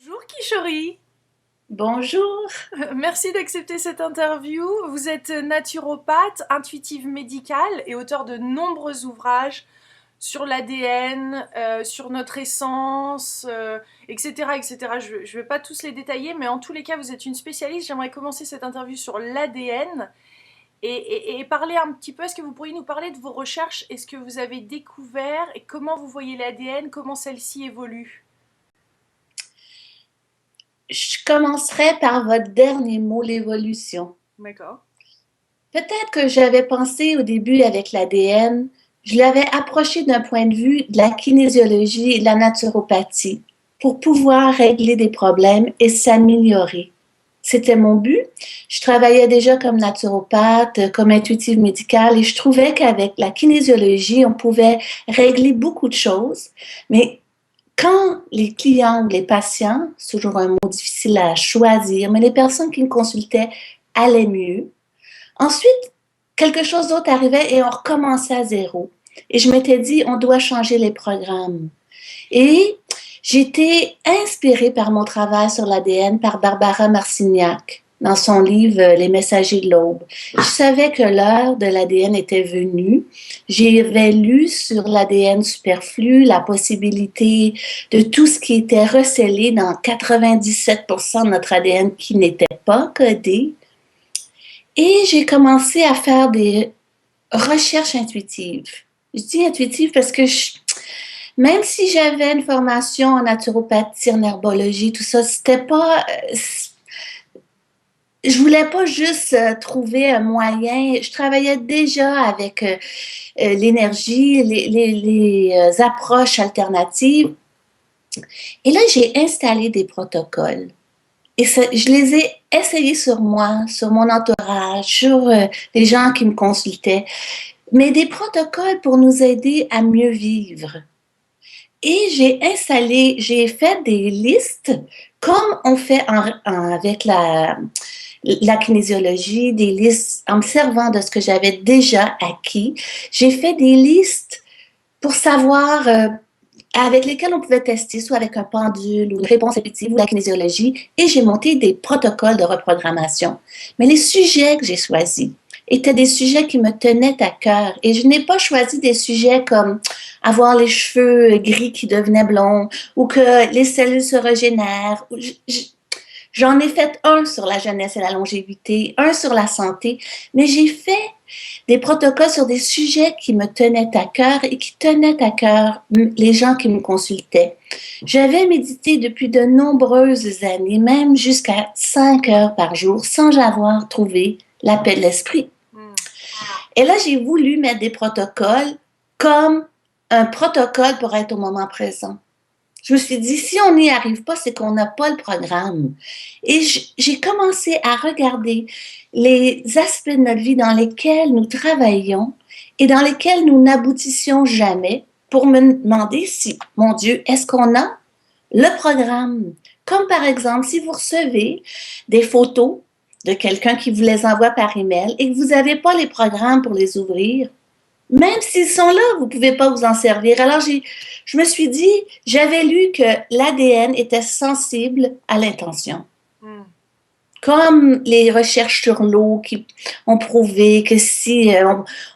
Bonjour Kishori, Bonjour. merci d'accepter cette interview. Vous êtes naturopathe, intuitive médicale et auteur de nombreux ouvrages sur l'ADN, sur notre essence, etc., etc. Je ne vais pas tous les détailler, mais en tous les cas, vous êtes une spécialiste. J'aimerais commencer cette interview sur l'ADN et parler un petit peu. Est-ce que vous pourriez nous parler de vos recherches et ce que vous avez découvert et comment vous voyez l'ADN, comment celle-ci évolue? Je commencerai par votre dernier mot, l'évolution. D'accord. Peut-être que j'avais pensé au début avec l'ADN, je l'avais approché d'un point de vue de la kinésiologie et de la naturopathie pour pouvoir régler des problèmes et s'améliorer. C'était mon but. Je travaillais déjà comme naturopathe, comme intuitive médicale et je trouvais qu'avec la kinésiologie, on pouvait régler beaucoup de choses, mais quand les clients ou les patients, c'est toujours un mot difficile à choisir, mais les personnes qui me consultaient allaient mieux. Ensuite, quelque chose d'autre arrivait et on recommençait à zéro. Et je m'étais dit, on doit changer les programmes. Et j'ai été inspirée par mon travail sur l'ADN par Barbara Marcignac dans son livre Les Messagers de l'Aube. Je savais que l'heure de l'ADN était venue. J'avais lu sur l'ADN superflu la possibilité de tout ce qui était recelé dans 97% de notre ADN qui n'était pas codé. Et j'ai commencé à faire des recherches intuitives. Je dis intuitives parce que même si j'avais une formation en naturopathie, en herbologie, tout ça, c'était pas. Je voulais pas juste trouver un moyen. Je travaillais déjà avec l'énergie, les approches alternatives. Et là, j'ai installé des protocoles. Et ça, je les ai essayés sur moi, sur mon entourage, sur les gens qui me consultaient. Mais des protocoles pour nous aider à mieux vivre. Et j'ai fait des listes comme on fait avec la kinésiologie, des listes en me servant de ce que j'avais déjà acquis. J'ai fait des listes pour savoir avec lesquelles on pouvait tester, soit avec un pendule ou une réponse intuitive ou la kinésiologie, et j'ai monté des protocoles de reprogrammation. Mais les sujets que j'ai choisis étaient des sujets qui me tenaient à cœur, et je n'ai pas choisi des sujets comme avoir les cheveux gris qui devenaient blonds ou que les cellules se régénèrent. J'en ai fait un sur la jeunesse et la longévité, un sur la santé, mais j'ai fait des protocoles sur des sujets qui me tenaient à cœur et qui tenaient à cœur les gens qui me consultaient. J'avais médité depuis de nombreuses années, même jusqu'à 5 heures par jour, sans avoir trouvé la paix de l'esprit. Et là, j'ai voulu mettre des protocoles comme un protocole pour être au moment présent. Je me suis dit, si on n'y arrive pas, c'est qu'on n'a pas le programme. Et j'ai commencé à regarder les aspects de notre vie dans lesquels nous travaillons et dans lesquels nous n'aboutissions jamais pour me demander si, mon Dieu, est-ce qu'on a le programme? Comme par exemple, si vous recevez des photos de quelqu'un qui vous les envoie par email et que vous n'avez pas les programmes pour les ouvrir, même s'ils sont là, vous ne pouvez pas vous en servir. Alors, je me suis dit, j'avais lu que l'ADN était sensible à l'intention. Comme les recherches sur l'eau qui ont prouvé que si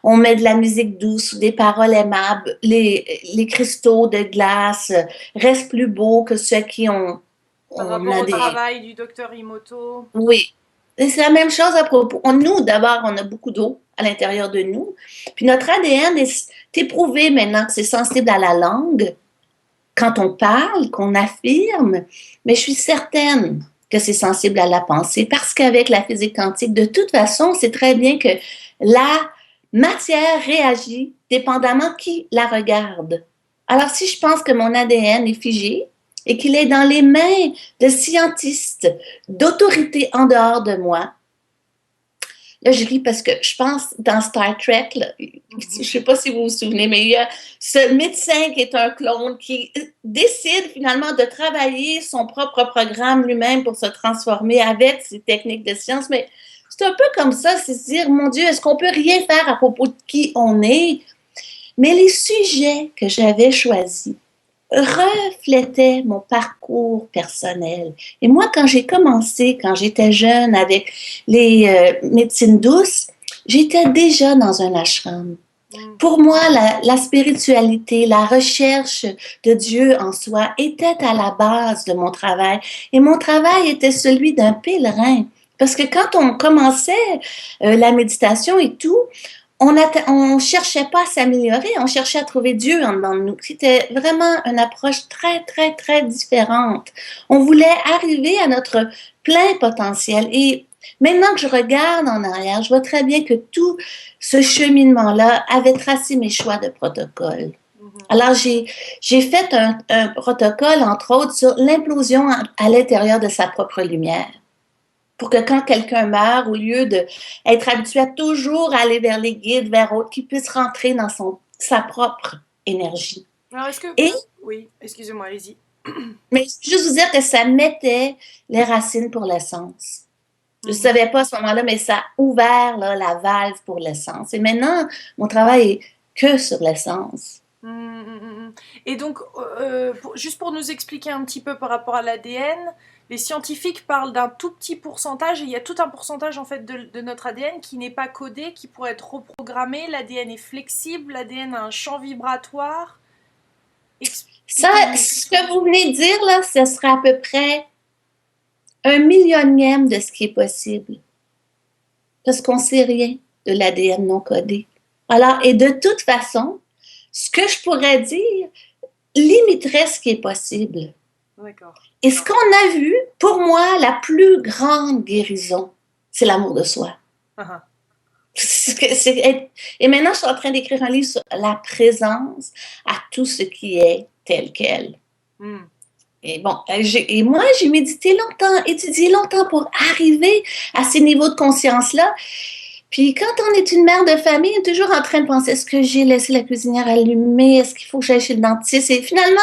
on met de la musique douce ou des paroles aimables, les cristaux de glace restent plus beaux que ceux qui ont Par on rapport a au des... travail du docteur Imoto. Oui, et c'est la même chose à propos. Nous, d'abord, on a beaucoup d'eau à l'intérieur de nous. Puis notre ADN est éprouvé maintenant que c'est sensible à la langue quand on parle, qu'on affirme. Mais je suis certaine que c'est sensible à la pensée parce qu'avec la physique quantique, de toute façon, c'est très bien que la matière réagit dépendamment qui la regarde. Alors, si je pense que mon ADN est figé et qu'il est dans les mains de scientistes, d'autorités en dehors de moi, là, je ris parce que je pense dans Star Trek, là, je ne sais pas si vous vous souvenez, mais il y a ce médecin qui est un clone qui décide finalement de travailler son propre programme lui-même pour se transformer avec ses techniques de science. Mais c'est un peu comme ça, c'est se dire, mon Dieu, est-ce qu'on peut rien faire à propos de qui on est? Mais les sujets que j'avais choisis reflétait mon parcours personnel. Et moi, quand j'ai commencé, quand j'étais jeune avec les médecines douces, j'étais déjà dans un ashram. Pour moi, la spiritualité, la recherche de Dieu en soi était à la base de mon travail. Et mon travail était celui d'un pèlerin. Parce que quand on commençait la méditation et tout, on cherchait pas à s'améliorer, on cherchait à trouver Dieu en dedans de nous. C'était vraiment une approche très, très, très différente. On voulait arriver à notre plein potentiel. Et maintenant que je regarde en arrière, je vois très bien que tout ce cheminement-là avait tracé mes choix de protocole. Alors, j'ai fait un protocole, entre autres, sur l'implosion à l'intérieur de sa propre lumière. Pour que quand quelqu'un meurt, au lieu d'être habitué à toujours aller vers les guides, vers autres, qu'il puisse rentrer dans sa propre énergie. Alors, est-ce que... Et, Oui, excusez-moi, allez-y. mais juste vous dire que ça mettait les racines pour l'essence. Je ne savais pas à ce moment-là, mais ça a ouvert là, la valve pour l'essence. Et maintenant, mon travail est que sur l'essence. Et donc, juste pour nous expliquer un petit peu par rapport à l'ADN, les scientifiques parlent d'un tout petit pourcentage, et il y a tout un pourcentage en fait de notre ADN qui n'est pas codé, qui pourrait être reprogrammé. L'ADN est flexible, l'ADN a un champ vibratoire. Ça, ce que vous venez de dire, là, ce serait à peu près 1/1000e de ce qui est possible. Parce qu'on ne sait rien de l'ADN non codé. Alors, et de toute façon, ce que je pourrais dire limiterait ce qui est possible. D'accord. Et ce qu'on a vu, pour moi, la plus grande guérison, c'est l'amour de soi. Et maintenant, je suis en train d'écrire un livre sur la présence à tout ce qui est tel quel. Et bon, et moi, j'ai médité longtemps, étudié longtemps pour arriver à ces niveaux de conscience-là. Puis quand on est une mère de famille, on est toujours en train de penser, est-ce que j'ai laissé la cuisinière allumée? Est-ce qu'il faut que j'aille chez le dentiste? Et finalement,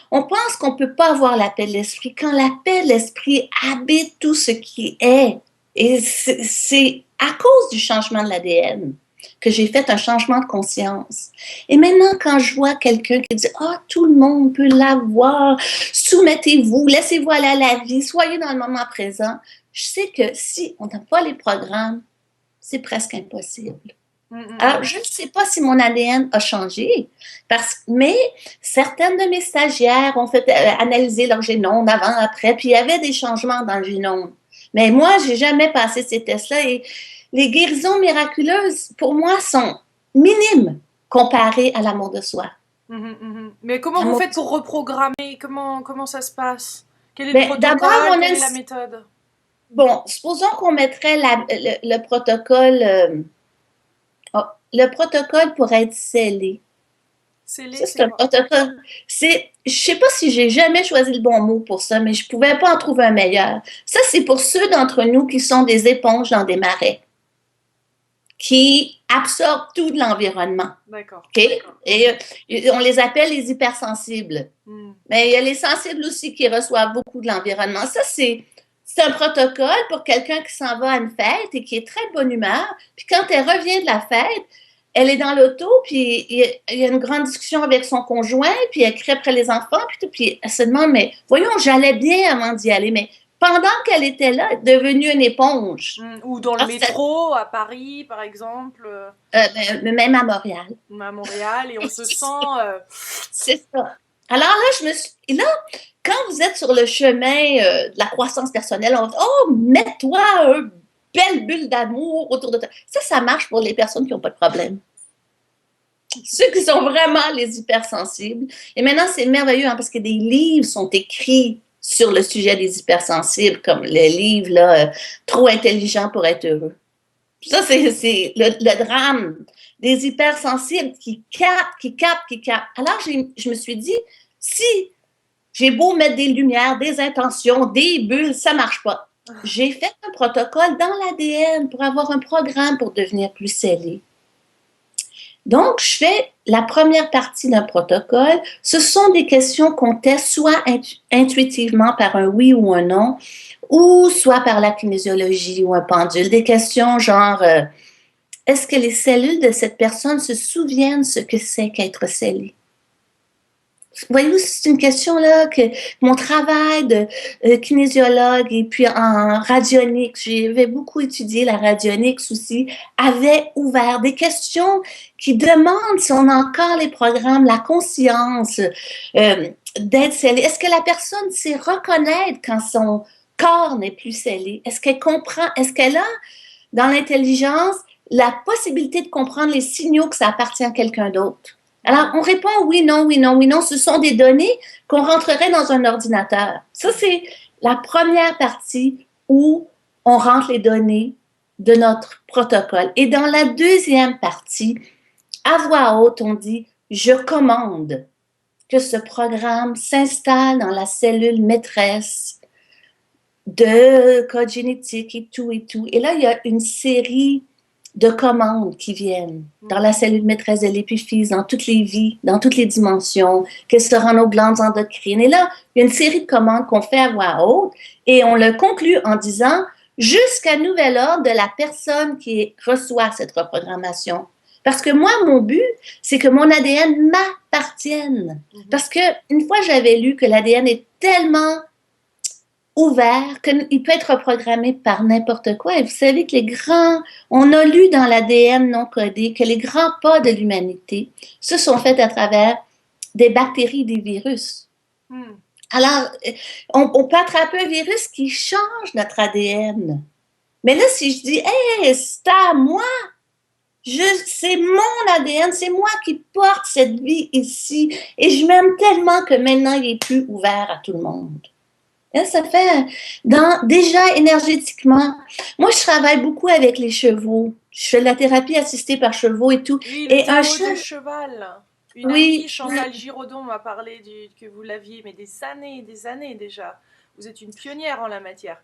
on pense qu'on ne peut pas avoir la paix de l'esprit quand la paix de l'esprit habite tout ce qui est. Et c'est à cause du changement de l'ADN que j'ai fait un changement de conscience. Et maintenant, quand je vois quelqu'un qui dit « Ah, tout le monde peut l'avoir, soumettez-vous, laissez-vous aller à la vie, soyez dans le moment présent », je sais que si on n'a pas les programmes, c'est presque impossible. Alors, je ne sais pas si mon ADN a changé, mais certaines de mes stagiaires ont fait analyser leur génome avant, après, puis il y avait des changements dans le génome. Mais moi, je n'ai jamais passé ces tests-là et les guérisons miraculeuses, pour moi, sont minimes comparées à l'amour de soi. Mais comment vous faites pour reprogrammer? Comment ça se passe? Quel est le protocole? Quelle est la méthode? Bon, supposons qu'on mettrait le protocole... le protocole pourrait être scellé. Scellé, c'est un protocole. Je ne sais pas si j'ai jamais choisi le bon mot pour ça, mais je ne pouvais pas en trouver un meilleur. Ça, c'est pour ceux d'entre nous qui sont des éponges dans des marais, qui absorbent tout de l'environnement. D'accord. Okay? Et on les appelle les hypersensibles. Mais il y a les sensibles aussi qui reçoivent beaucoup de l'environnement. Ça, c'est un protocole pour quelqu'un qui s'en va à une fête et qui est très de bonne humeur. Puis quand elle revient de la fête, elle est dans l'auto, puis il y a une grande discussion avec son conjoint, puis elle crie après les enfants, puis elle se demande, mais voyons, j'allais bien avant d'y aller, mais pendant qu'elle était là, elle est devenue une éponge. Ou dans le métro, à Paris, par exemple. Même à Montréal. À Montréal, et on se sent... C'est ça. Alors là, là, quand vous êtes sur le chemin de la croissance personnelle, on dit, oh, mets-toi une belle bulle d'amour autour de toi. Ça marche pour les personnes qui n'ont pas de problème. Ceux qui sont vraiment les hypersensibles. Et maintenant, c'est merveilleux parce que des livres sont écrits sur le sujet des hypersensibles, comme le livre là, Trop intelligent pour être heureux. Ça, c'est le drame des hypersensibles qui captent. Alors, je me suis dit, si j'ai beau mettre des lumières, des intentions, des bulles, ça ne marche pas. J'ai fait un protocole dans l'ADN pour avoir un programme pour devenir plus scellé. Donc, je fais la première partie d'un protocole. Ce sont des questions qu'on teste soit intuitivement par un oui ou un non, ou soit par la kinésiologie ou un pendule. Des questions genre, est-ce que les cellules de cette personne se souviennent ce que c'est qu'être scellé? voyez-vous, c'est une question là que mon travail de kinésiologue et puis en radionique, j'avais beaucoup étudié la radionique aussi, avait ouvert des questions qui demandent si on a encore les programmes, la conscience d'être scellée. Est-ce que la personne sait reconnaître quand son corps n'est plus scellé? Est-ce qu'elle comprend? Est-ce qu'elle a dans l'intelligence la possibilité de comprendre les signaux que ça appartient à quelqu'un d'autre? Alors, on répond oui, non, oui, non, oui, non. Ce sont des données qu'on rentrerait dans un ordinateur. Ça, c'est la première partie où on rentre les données de notre protocole. Et dans la deuxième partie, à voix haute, on dit « Je commande que ce programme s'installe dans la cellule maîtresse de code génétique et tout et tout. » Et là, il y a une série de commandes qui viennent dans la cellule maîtresse de l'épiphyse, dans toutes les vies, dans toutes les dimensions, qu'elles se rendent aux glandes endocrines. Et là, il y a une série de commandes qu'on fait à voix haute et on le conclut en disant jusqu'à nouvel ordre de la personne qui reçoit cette reprogrammation. Parce que moi, mon but, c'est que mon ADN m'appartienne. Parce que une fois, j'avais lu que l'ADN est tellement ouvert, qu'il peut être reprogrammé par n'importe quoi. Et vous savez que on a lu dans l'ADN non codé que les grands pas de l'humanité se sont faits à travers des bactéries, des virus. Alors, on peut attraper un virus qui change notre ADN. Mais là, si je dis, hey, c'est à moi, c'est mon ADN, c'est moi qui porte cette vie ici, et je m'aime tellement que maintenant, il est plus ouvert à tout le monde. Ça fait, déjà énergétiquement, moi je travaille beaucoup avec les chevaux. Je fais de la thérapie assistée par chevaux et tout. Oui, le tarot du cheval. Une amie, Chantal Giraudon, m'a parlé que vous l'aviez, mais des années déjà. Vous êtes une pionnière en la matière.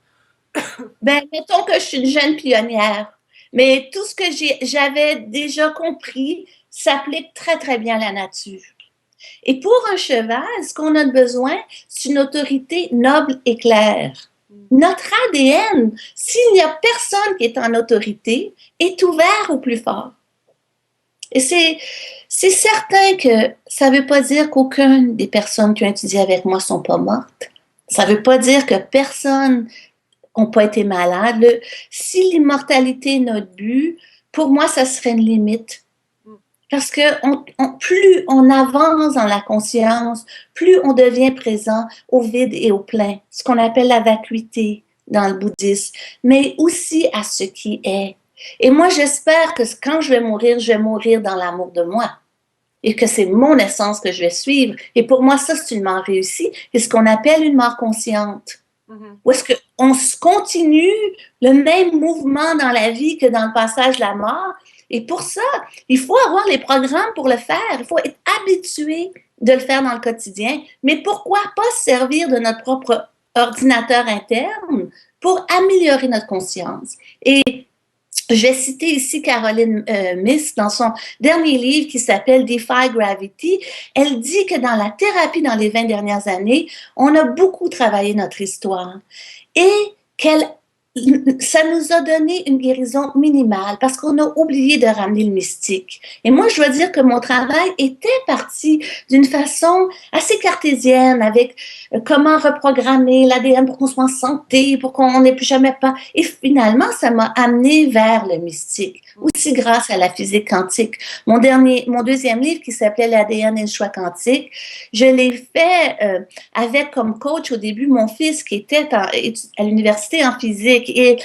Ben, mettons que je suis une jeune pionnière. Mais tout ce que j'avais déjà compris s'applique très, très bien à la nature. Et pour un cheval, ce qu'on a besoin, c'est une autorité noble et claire. Notre ADN, s'il n'y a personne qui est en autorité, est ouvert au plus fort. Et c'est certain que ça ne veut pas dire qu'aucune des personnes qui ont étudié avec moi ne sont pas mortes. Ça ne veut pas dire que personne n'a pas été malade. Si l'immortalité est notre but, pour moi, ça serait une limite. Parce que plus on avance dans la conscience, plus on devient présent au vide et au plein, ce qu'on appelle la vacuité dans le bouddhisme, mais aussi à ce qui est. Et moi, j'espère que quand je vais mourir dans l'amour de moi et que c'est mon essence que je vais suivre. Et pour moi, ça, c'est une mort réussie. C'est ce qu'on appelle une mort consciente. Où est-ce qu'on continue le même mouvement dans la vie que dans le passage de la mort. Et pour ça, il faut avoir les programmes pour le faire. Il faut être habitué de le faire dans le quotidien. Mais pourquoi pas se servir de notre propre ordinateur interne pour améliorer notre conscience? Et je vais citer ici Caroline Myss dans son dernier livre qui s'appelle Defy Gravity. Elle dit que dans la thérapie dans les 20 dernières années, on a beaucoup travaillé notre histoire et ça nous a donné une guérison minimale parce qu'on a oublié de ramener le mystique. Et moi, je dois dire que mon travail était parti d'une façon assez cartésienne avec comment reprogrammer l'ADN pour qu'on soit en santé, pour qu'on n'ait plus jamais peur. Et finalement, ça m'a amené vers le mystique, aussi grâce à la physique quantique. Mon deuxième livre qui s'appelait L'ADN et le choix quantique, je l'ai fait avec comme coach au début mon fils qui était à l'université en physique. Et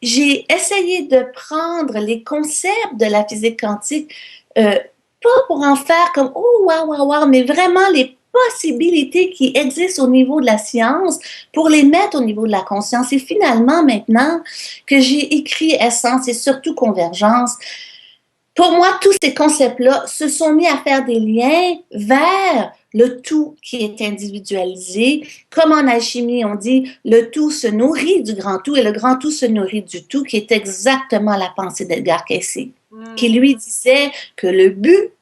j'ai essayé de prendre les concepts de la physique quantique, pas pour en faire comme « oh, wow », mais vraiment les possibilités qui existent au niveau de la science pour les mettre au niveau de la conscience. Et finalement, maintenant que j'ai écrit Essence et surtout Convergence, pour moi, tous ces concepts-là se sont mis à faire des liens vers le tout qui est individualisé. Comme en alchimie, on dit le tout se nourrit du grand tout et le grand tout se nourrit du tout, qui est exactement la pensée d'Edgar Cayce, qui lui disait que le but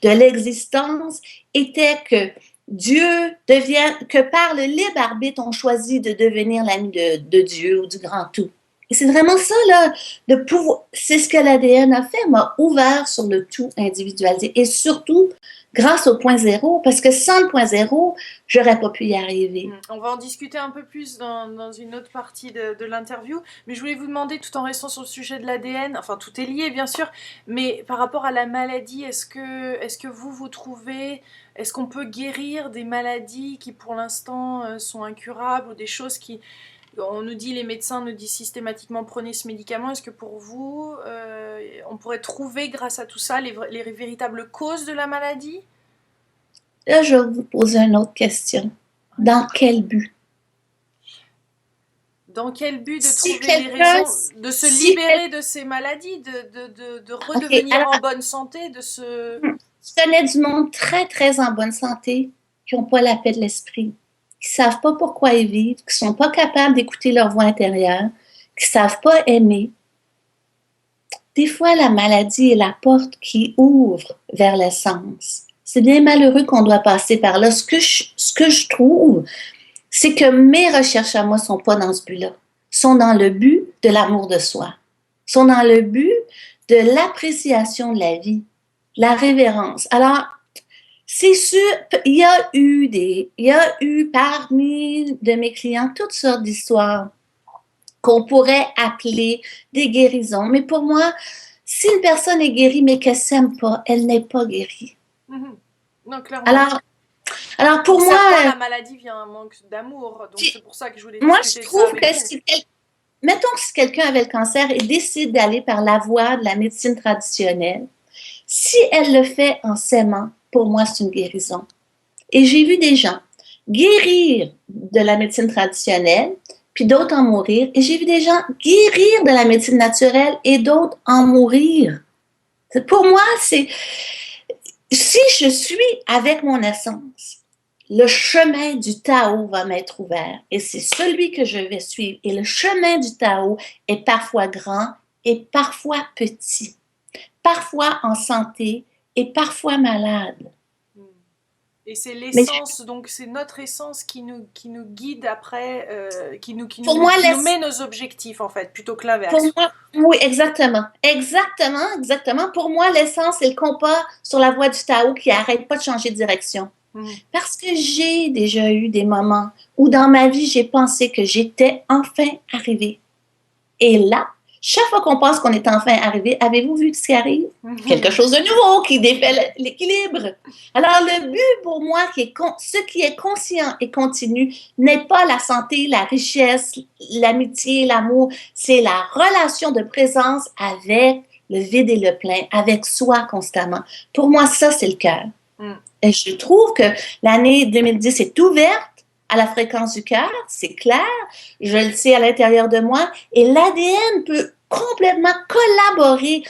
de l'existence était que Dieu devienne, que par le libre arbitre, on choisit de devenir l'ami de Dieu ou du grand tout. Et c'est vraiment ça, là, de pouvoir, c'est ce que l'ADN a fait, m'a ouvert sur le tout individualisé et surtout grâce au point zéro, parce que sans le point zéro, j'aurais pas pu y arriver. On va en discuter un peu plus dans une autre partie de l'interview, mais je voulais vous demander, tout en restant sur le sujet de l'ADN, enfin tout est lié bien sûr, mais par rapport à la maladie, est-ce que vous trouvez, est-ce qu'on peut guérir des maladies qui pour l'instant sont incurables ou des choses qui, on nous dit, les médecins nous disent systématiquement prenez ce médicament, est-ce que pour vous, on pourrait trouver grâce à tout ça les véritables causes de la maladie? Là, je vais vous poser une autre question. Dans quel but? Dans quel but de Si trouver des quelqu'un, raisons, de se si libérer de ces maladies, de OK, redevenir en alors, bonne santé, de se... je connais du monde très, très en bonne santé qui n'ont pas la paix de l'esprit, qui ne savent pas pourquoi ils vivent, qui ne sont pas capables d'écouter leur voix intérieure, qui ne savent pas aimer. Des fois, la maladie est la porte qui ouvre vers l'essence. C'est bien malheureux qu'on doit passer par là. Ce que je trouve, c'est que mes recherches à moi ne sont pas dans ce but-là. Sont dans le but de l'amour de soi. Sont dans le but de l'appréciation de la vie, la révérence. Alors, c'est sûr, il y a eu parmi de mes clients toutes sortes d'histoires qu'on pourrait appeler des guérisons. Mais pour moi, si une personne est guérie mais qu'elle ne s'aime pas, elle n'est pas guérie. Mhm. Non, clairement. Alors, alors pour Pour moi, certains, la maladie vient d'un manque d'amour, donc c'est pour ça que je voulais moi, discuter je de ça trouve avec que vous. mettons que si quelqu'un avait le cancer et décide d'aller par la voie de la médecine traditionnelle, si elle le fait en s'aimant, pour moi, c'est une guérison. Et j'ai vu des gens guérir de la médecine traditionnelle, puis d'autres en mourir. Et j'ai vu des gens guérir de la médecine naturelle et d'autres en mourir. Pour moi, c'est si je suis avec mon essence, le chemin du Tao va m'être ouvert et c'est celui que je vais suivre. Et le chemin du Tao est parfois grand et parfois petit, parfois en santé et parfois malade. Et c'est Mais l'essence, donc c'est notre essence qui nous guide après, pour moi, qui nous met nos objectifs en fait, plutôt que pour l'inverse. moi, oui, exactement. Exactement, exactement. Pour moi, l'essence, c'est le compas sur la voie du Tao qui n'arrête pas de changer de direction. Mhm. Parce que j'ai déjà eu des moments où dans ma vie, j'ai pensé que j'étais enfin arrivée. Et là, chaque fois qu'on pense qu'on est enfin arrivé, avez-vous vu ce qui arrive? Quelque chose de nouveau qui défait l'équilibre. Alors, le but pour moi, ce qui est conscient et continu, n'est pas la santé, la richesse, l'amitié, l'amour, c'est la relation de présence avec le vide et le plein, avec soi constamment. Pour moi, ça, c'est le cœur. Mhm. Et je trouve que l'année 2010 est ouverte à la fréquence du cœur, c'est clair, je le sais à l'intérieur de moi, et l'ADN peut complètement collaborer.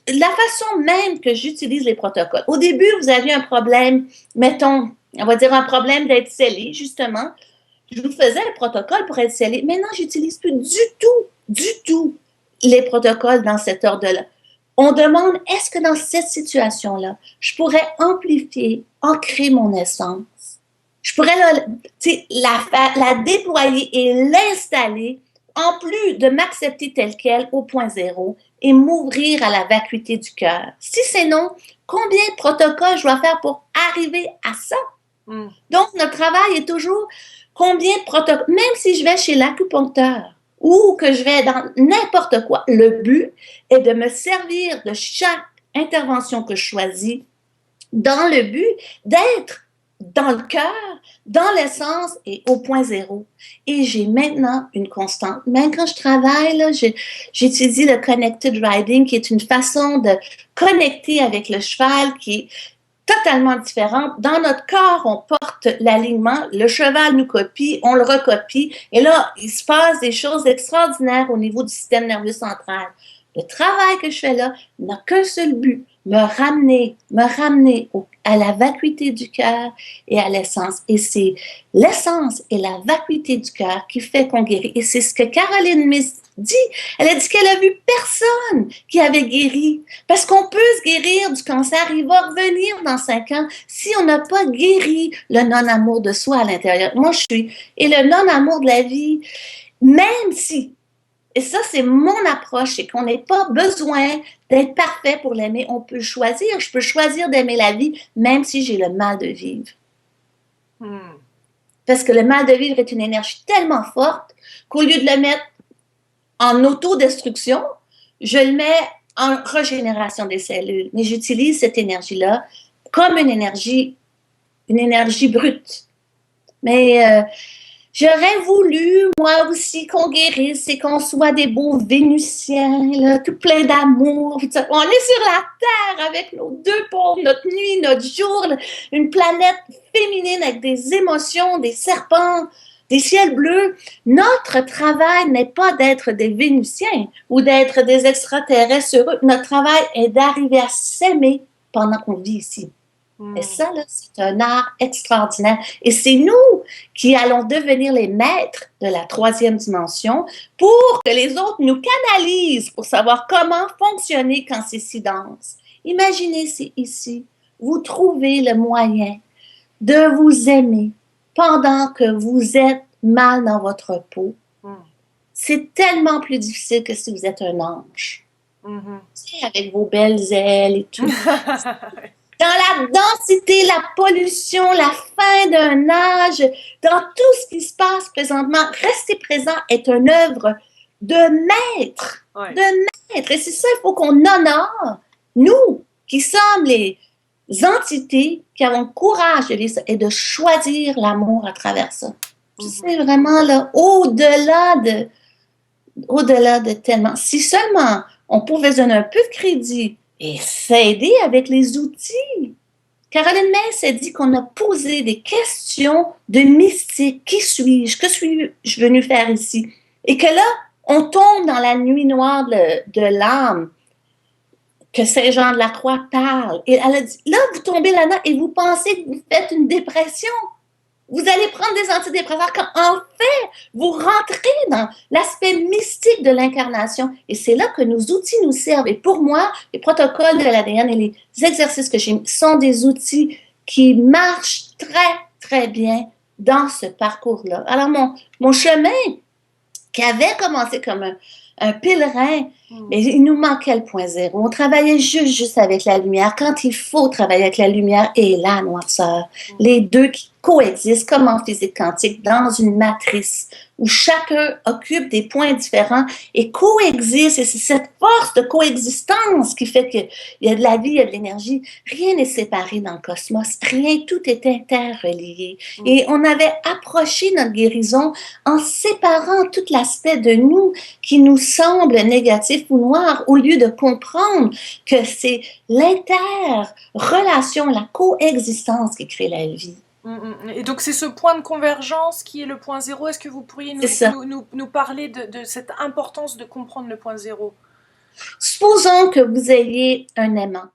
La façon même que j'utilise les protocoles. Au début, vous aviez un problème, mettons, on va dire un problème d'être scellé, justement. Je vous faisais le protocole pour être scellé. Maintenant, j'utilise plus du tout les protocoles dans cet ordre-là. On demande, est-ce que dans cette situation-là, je pourrais amplifier, ancrer mon essence? Je pourrais la déployer et l'installer en plus de m'accepter telle qu'elle au point zéro et m'ouvrir à la vacuité du cœur. Si c'est non, combien de protocoles je dois faire pour arriver à ça? Mm. Donc, notre travail est toujours combien de protocoles, même si je vais chez l'acupuncteur ou que je vais dans n'importe quoi, le but est de me servir de chaque intervention que je choisis dans le but d'être dans le cœur, dans l'essence et au point zéro. Et j'ai maintenant une constante. Même quand je travaille, là, j'étudie le connected riding, qui est une façon de connecter avec le cheval qui est totalement différente. Dans notre corps, on porte l'alignement, le cheval nous copie, on le recopie, et là, il se passe des choses extraordinaires au niveau du système nerveux central. Le travail que je fais là n'a qu'un seul but, me ramener à la vacuité du cœur et à l'essence. Et c'est l'essence et la vacuité du cœur qui fait qu'on guérit. Et c'est ce que Caroline Myss dit. Elle a dit qu'elle a vu personne qui avait guéri. Parce qu'on peut se guérir du cancer, il va revenir dans 5 ans si on n'a pas guéri le non-amour de soi à l'intérieur. Moi, et le non-amour de la vie, même si Et ça, c'est mon approche, c'est qu'on n'a pas besoin d'être parfait pour l'aimer. On peut choisir. Je peux choisir d'aimer la vie, même si j'ai le mal de vivre. Parce que le mal de vivre est une énergie tellement forte qu'au lieu de le mettre en autodestruction, je le mets en régénération des cellules. Mais j'utilise cette énergie-là comme une énergie brute. Mais j'aurais voulu, moi aussi, qu'on guérisse et qu'on soit des beaux Vénusiens, là, tout plein d'amour. On est sur la Terre avec nos deux pôles, notre nuit, notre jour, une planète féminine avec des émotions, des serpents, des ciels bleus. Notre travail n'est pas d'être des Vénusiens ou d'être des extraterrestres heureux. Notre travail est d'arriver à s'aimer pendant qu'on vit ici. Et ça, là, c'est un art extraordinaire. Et c'est nous qui allons devenir les maîtres de la troisième dimension pour que les autres nous canalisent pour savoir comment fonctionner quand c'est si dense. Imaginez si ici, vous trouvez le moyen de vous aimer pendant que vous êtes mal dans votre peau. C'est tellement plus difficile que si vous êtes un ange. Tu sais, avec vos belles ailes et tout. Dans la densité, la pollution, la fin d'un âge, dans tout ce qui se passe présentement, rester présent est une œuvre de maître, de maître. Et c'est ça, il faut qu'on honore, nous, qui sommes les entités qui avons le courage de vivre ça et de choisir l'amour à travers ça. C'est vraiment là, au-delà de tellement. Si seulement on pouvait donner un peu de crédit et s'aider avec les outils. Caroline Myss a dit qu'on a posé des questions de mystique. Qui suis-je? Que suis-je venu faire ici? Et que là, on tombe dans la nuit noire de l'âme que Saint-Jean de la Croix parle. Et elle a dit, là, vous tombez là-dedans et vous pensez que vous faites une dépression. Vous allez prendre des antidépresseurs quand, en fait, vous rentrez dans l'aspect mystique de l'incarnation. Et c'est là que nos outils nous servent. Et pour moi, les protocoles de l'ADN et les exercices que j'ai sont des outils qui marchent très, très bien dans ce parcours-là. Alors, mon chemin, qui avait commencé comme un pèlerin, mais il nous manquait le point zéro. On travaillait juste avec la lumière. Quand il faut travailler avec la lumière et la noirceur, les deux qui coexistent comme en physique quantique dans une matrice où chacun occupe des points différents et coexiste. Et c'est cette force de coexistence qui fait qu'il y a de la vie, il y a de l'énergie. Rien n'est séparé dans le cosmos. Rien, tout est interrelié. Et on avait approché notre guérison en séparant tout l'aspect de nous qui nous semble négatif ou noir, au lieu de comprendre que c'est l'inter-relation, la coexistence qui crée la vie. Et donc c'est ce point de convergence qui est le point zéro. Est-ce que vous pourriez nous parler de cette importance de comprendre le point zéro? Supposons que vous ayez un aimant